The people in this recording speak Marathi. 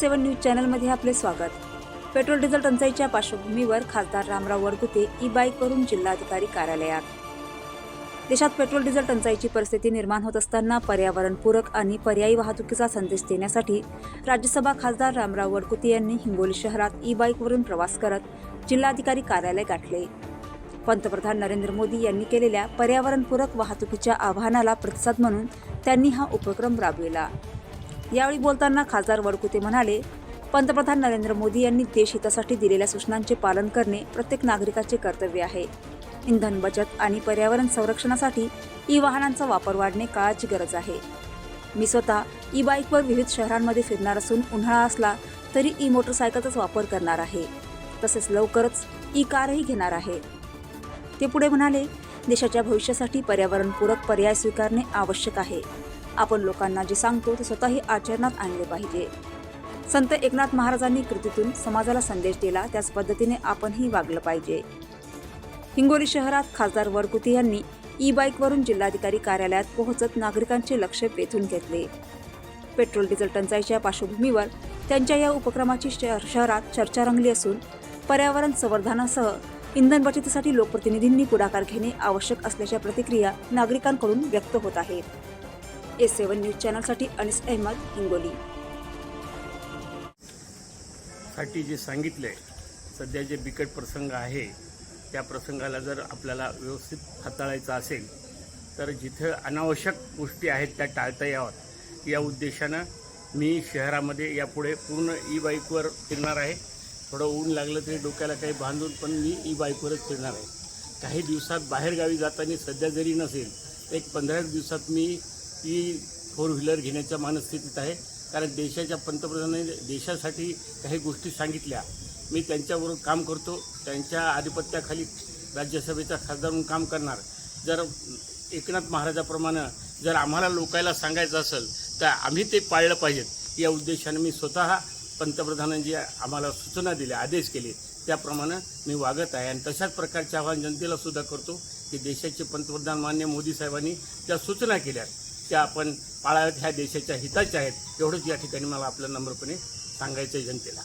S7 न्यूज चॅनलमध्ये आपले स्वागत। पेट्रोल डिझेल टंचाईच्या पार्श्वभूमीवर खासदार रामराव वडकुते ई बाईकवरून जिल्हाधिकारी कार्यालयात। देशात पेट्रोल डिझेल टंचाईची परिस्थिती निर्माण होत असताना पर्यावरणपूरक आणि पर्यायी वाहतुकीचा संदेश देण्यासाठी राज्यसभा खासदार रामराव वडकुते यांनी हिंगोली शहरात ई बाईकवरून प्रवास करत जिल्हाधिकारी कार्यालय गाठले। पंतप्रधान नरेंद्र मोदी यांनी केलेल्या पर्यावरणपूरक वाहतुकीच्या आवाहनाला प्रतिसाद म्हणून त्यांनी हा उपक्रम राबविला। यावेळी बोलताना खासदार वडकुते म्हणाले, पंतप्रधान नरेंद्र मोदी यांनी देशहितासाठी दिलेल्या सूचनांचे पालन करणे प्रत्येक नागरिकाचे कर्तव्य आहे। इंधन बचत आणि पर्यावरण संरक्षणासाठी ई वाहनांचा वापर वाढणे काळाची गरज आहे। मी स्वतः ई बाईकवर विविध शहरांमध्ये फिरणार असून उन्हाळा असला तरी ई मोटरसायकलचाच वापर करणार आहे। तसेच लवकरच ई कारही घेणार आहे। ते पुढे म्हणाले, देशाच्या भविष्यासाठी पर्यावरणपूरक पर्याय स्वीकारणे आवश्यक आहे। आपण लोकांना जे सांगतो ते स्वतःही आचरणात आणले पाहिजे। संत एकनाथ महाराजांनी कृतीतून समाजाला संदेश दिला, त्याच पद्धतीने आपणही वागलं पाहिजे। हिंगोली शहरात खासदार वडकुते यांनी ई बाईकवरून जिल्हाधिकारी कार्यालयात पोहोचत नागरिकांचे लक्ष वेधून घेतले। पेट्रोल डिझेल टंचाईच्या पार्श्वभूमीवर त्यांच्या या उपक्रमाची शहरात चर्चा रंगली असून पर्यावरण संवर्धनासह इंधन बचतीसाठी लोकप्रतिनिधींनी पुढाकार घेणे आवश्यक असल्याच्या प्रतिक्रिया नागरिकांकडून व्यक्त होत आहेत। S7 न्यूज चॅनलसाठी अनिस अहमद, हिंगोली। साठी जे सांगितलंय, सध्या जे बिकट प्रसंग आहे त्या प्रसंगाला जर आपल्याला व्यवस्थित हाताळायचं असेल तर जिथं अनावश्यक गोष्टी आहेत त्या टाळता याव्यात या उद्देशानं मी शहरामध्ये यापुढे पूर्ण ई बाईकवर फिरणार आहे। थोडं ऊन लागलं तरी डोक्याला काही बांधून पण मी ई बाईकवरच फिरणार आहे। काही दिवसात बाहेरगावी जाताना सध्या जरी नसेल एक 15 दिवसात मी ई 4 व्हीलर घेण्याच्या मनस्थितीत आहे। कारण देशाच्या पंतप्रधानांनी देशासाठी काही गोष्टी सांगितल्या, मी त्यांच्याबरोबर काम करतो, त्यांच्या आधिपत्याखाली राज्यसभेचा खासदार म्हणून काम करणार। जर एकनाथ महाराजाप्रमाणे जर आम्हाला लोकायला सांगायचं असेल तर आम्ही ते पाळलं पाहिजेत या उद्देशाने मी स्वतः पंतप्रधानांनी जे आम्हाला सूचना दिल्या, आदेश केले त्याप्रमाणे मी वागत आहे। आणि तशाच प्रकारचे आवाहन जनतेला सुद्धा करतो की देशाचे पंतप्रधान माननीय मोदी साहेबांनी ज्या सूचना केल्या त्या आपण पाळाव्यात, ह्या देशाच्या हिताच्या आहेत। एवढंच या ठिकाणी मला आपल्या नम्रपणे सांगायचं आहे जनतेला।